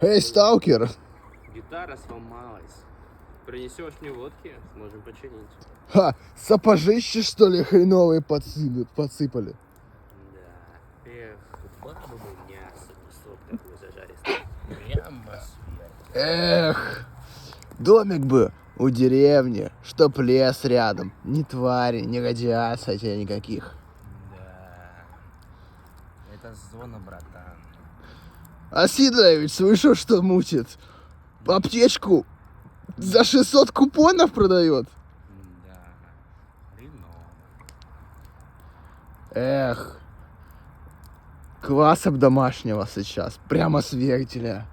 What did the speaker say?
Эй, сталкер! Гитара сломалась. Принесешь мне водки, сможем починить. Ха, сапожище, что ли, хреновые подсыпали? Да. Эх, бабу бы мясо, кусок такой зажаристый. Прямо свет. Эх, домик бы у деревни, чтоб лес рядом. Ни твари, ни радиации тебе никаких. Да. Это зона, братан. А Сидорович, слышу, что мутит. Аптечку за 600 купонов продает. Да. Хреново. Эх, класса б домашнего сейчас, прямо с вертеля.